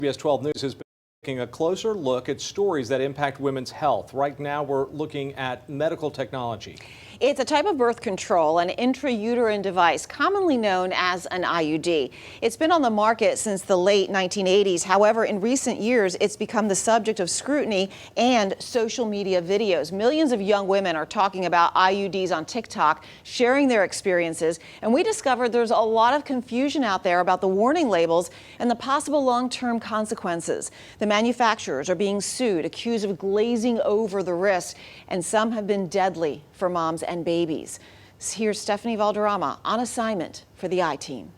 CBS 12 News has been taking a closer look at stories that impact women's health. Right now, we're looking at medical technology. It's a type of birth control, an intrauterine device commonly known as an IUD. It's been on the market since the late 1980s. However, in recent years, it's become the subject of scrutiny and social media videos. Millions of young women are talking about IUDs on TikTok, sharing their experiences. And we discovered there's a lot of confusion out there about the warning labels and the possible long-term consequences. The manufacturers are being sued, accused of glazing over the risk, and some have been deadly for moms and babies. Here's Stefany Valderama on assignment for the I-Team.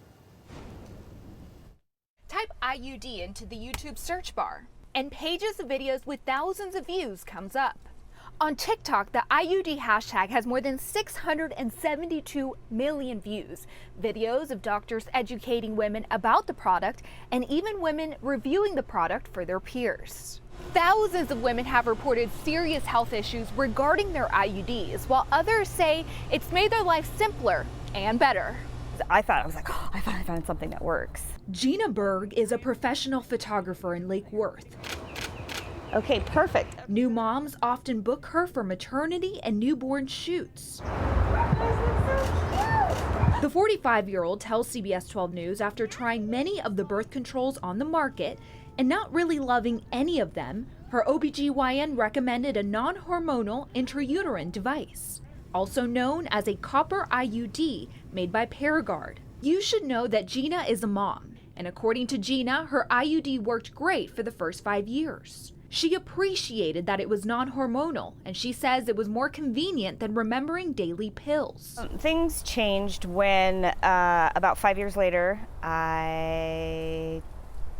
Type IUD into the YouTube search bar, and pages of videos with thousands of views comes up. On TikTok, the IUD hashtag has more than 672 million views. Videos of doctors educating women about the product and even women reviewing the product for their peers. Thousands of women have reported serious health issues regarding their IUDs, while others say it's made their life simpler and better. I was like, oh, I found something that works. Gina Berg is a professional photographer in Lake Worth. Okay, perfect. New moms often book her for maternity and newborn shoots. The 45-year-old tells CBS 12 News after trying many of the birth controls on the market and not really loving any of them, her OBGYN recommended a non-hormonal intrauterine device, also known as a copper IUD made by Paragard. You should know that Gina is a mom, and according to Gina, her IUD worked great for the first 5 years. She appreciated that it was non-hormonal, and she says it was more convenient than remembering daily pills. Things changed when about 5 years later, I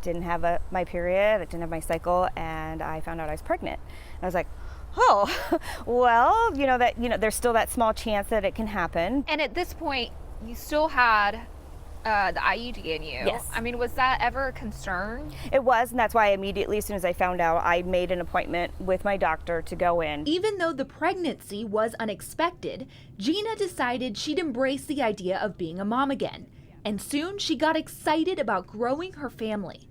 didn't have my period, I didn't have my cycle, and I found out I was pregnant. And I was like, oh, well, there's still that small chance that it can happen. And at this point, you still had the IUD in you. Yes. I mean, was that ever a concern? It was, and that's why immediately, as soon as I found out, I made an appointment with my doctor to go in. Even though the pregnancy was unexpected, Gina decided she'd embrace the idea of being a mom again. And soon she got excited about growing her family.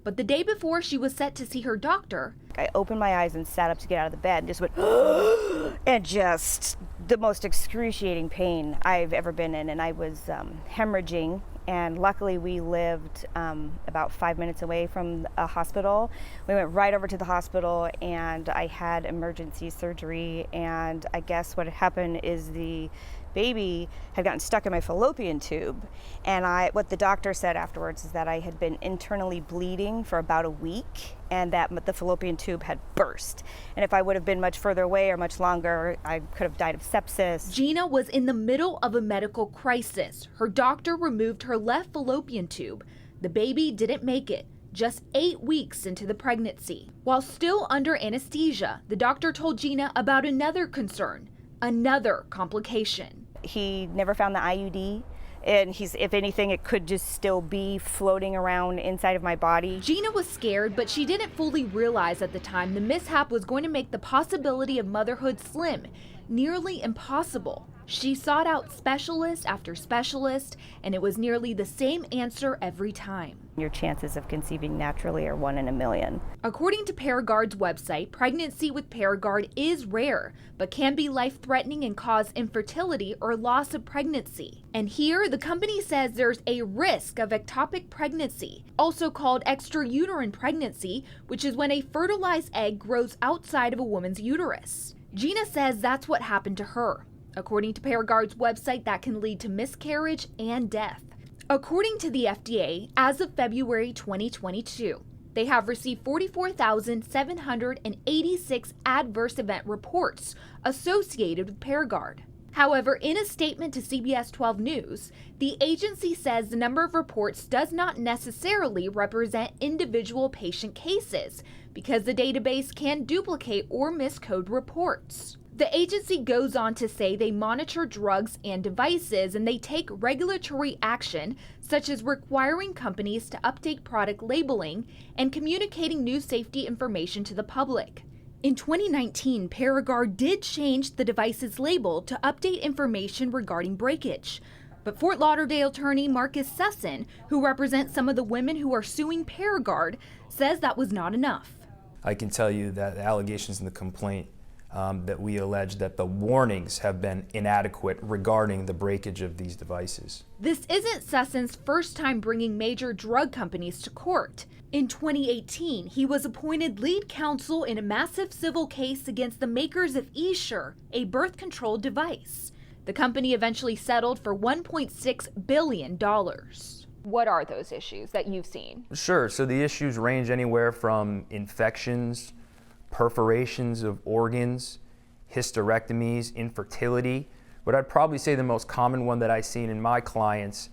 But the day before she was set to see her doctor, I opened my eyes and sat up to get out of the bed and just went, and just the most excruciating pain I've ever been in. And I was hemorrhaging. And luckily we lived about 5 minutes away from a hospital. We went right over to the hospital and I had emergency surgery. And I guess what had happened is the baby had gotten stuck in my fallopian tube. And what the doctor said afterwards is that I had been internally bleeding for about a week and that the fallopian tube had burst. And if I would have been much further away or much longer, I could have died of sepsis. Gina was in the middle of a medical crisis. Her doctor removed her left fallopian tube. The baby didn't make it, just 8 weeks into the pregnancy. While still under anesthesia, the doctor told Gina about another concern, another complication. He never found the IUD. And if anything, it could just still be floating around inside of my body. Gina was scared, but she didn't fully realize at the time the mishap was going to make the possibility of motherhood slim, nearly impossible. She sought out specialist after specialist, and it was nearly the same answer every time. Your chances of conceiving naturally are 1 in a million. According to Paragard's website, pregnancy with Paragard is rare, but can be life-threatening and cause infertility or loss of pregnancy. And here, the company says there's a risk of ectopic pregnancy, also called extrauterine pregnancy, which is when a fertilized egg grows outside of a woman's uterus. Gina says that's what happened to her. According to Paragard's website, that can lead to miscarriage and death. According to the FDA, as of February 2022, they have received 44,786 adverse event reports associated with Paragard. However, in a statement to CBS 12 News, the agency says the number of reports does not necessarily represent individual patient cases because the database can duplicate or miscode reports. The agency goes on to say they monitor drugs and devices and they take regulatory action, such as requiring companies to update product labeling and communicating new safety information to the public. In 2019, Paragard did change the device's label to update information regarding breakage. But Fort Lauderdale attorney Marcus Sussin, who represents some of the women who are suing Paragard, says that was not enough. I can tell you that the allegations in the complaint that we allege that the warnings have been inadequate regarding the breakage of these devices. This isn't Sussin's first time bringing major drug companies to court. In 2018, he was appointed lead counsel in a massive civil case against the makers of eSure, a birth control device. The company eventually settled for $1.6 billion. What are those issues that you've seen? Sure, so the issues range anywhere from infections, perforations of organs, hysterectomies, infertility. But I'd probably say the most common one that I've seen in my clients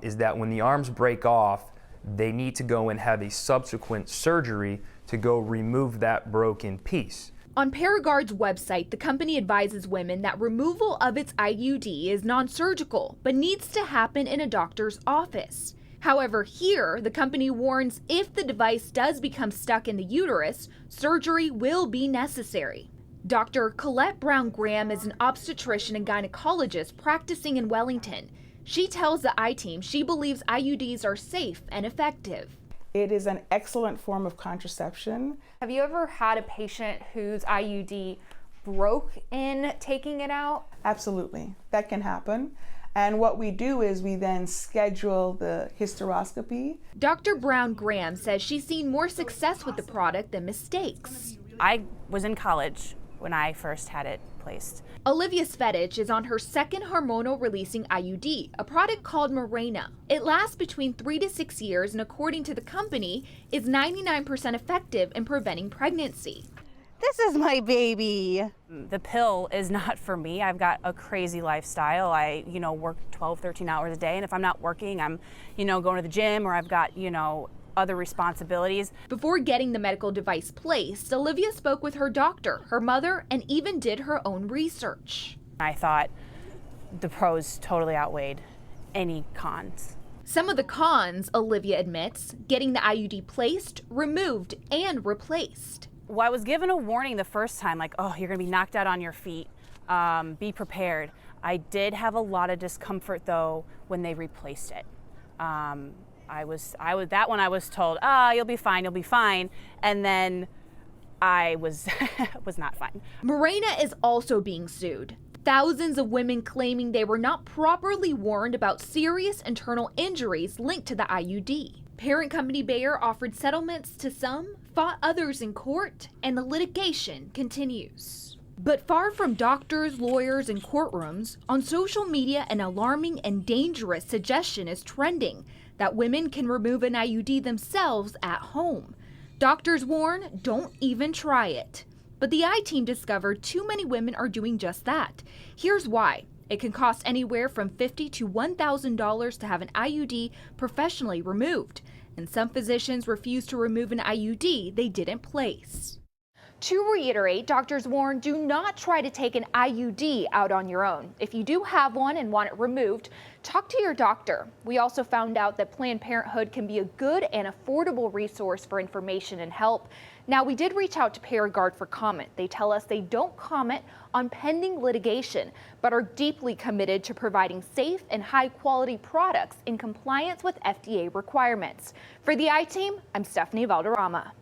is that when the arms break off, they need to go and have a subsequent surgery to go remove that broken piece. On Paragard's website, the company advises women that removal of its IUD is non-surgical, but needs to happen in a doctor's office. However, here, the company warns if the device does become stuck in the uterus, surgery will be necessary. Dr. Colette Brown-Graham is an obstetrician and gynecologist practicing in Wellington. She tells the I-Team she believes IUDs are safe and effective. It is an excellent form of contraception. Have you ever had a patient whose IUD broke in taking it out? Absolutely, that can happen. And what we do is we then schedule the hysteroscopy. Dr. Brown-Graham says she's seen more success with the product than mistakes. I was in college when I first had it placed. Olivia Svetich is on her second hormonal releasing IUD, a product called Mirena. It lasts between 3 to 6 years and according to the company is 99% effective in preventing pregnancy. This is my baby. The pill is not for me. I've got a crazy lifestyle. I, work 12, 13 hours a day, and if I'm not working, I'm, going to the gym, or I've got, other responsibilities. Before getting the medical device placed, Olivia spoke with her doctor, her mother, and even did her own research. I thought the pros totally outweighed any cons. Some of the cons, Olivia admits, getting the IUD placed, removed, and replaced. Well, I was given a warning the first time, like, oh, you're gonna be knocked out on your feet. Be prepared. I did have a lot of discomfort though when they replaced it. I was told, you'll be fine. And then I was not fine. Mirena is also being sued. Thousands of women claiming they were not properly warned about serious internal injuries linked to the IUD. Parent company Bayer offered settlements to some, fought others in court, and the litigation continues. But far from doctors, lawyers, and courtrooms, on social media an alarming and dangerous suggestion is trending that women can remove an IUD themselves at home. Doctors warn, don't even try it. But the I-Team discovered too many women are doing just that. Here's why. It can cost anywhere from $50 to $1,000 to have an IUD professionally removed, and some physicians refuse to remove an IUD they didn't place. To reiterate, doctors warn, do not try to take an IUD out on your own. If you do have one and want it removed, talk to your doctor. We also found out that Planned Parenthood can be a good and affordable resource for information and help. Now, we did reach out to Paragard for comment. They tell us they don't comment on pending litigation, but are deeply committed to providing safe and high-quality products in compliance with FDA requirements. For the I-Team, I'm Stefany Valderama.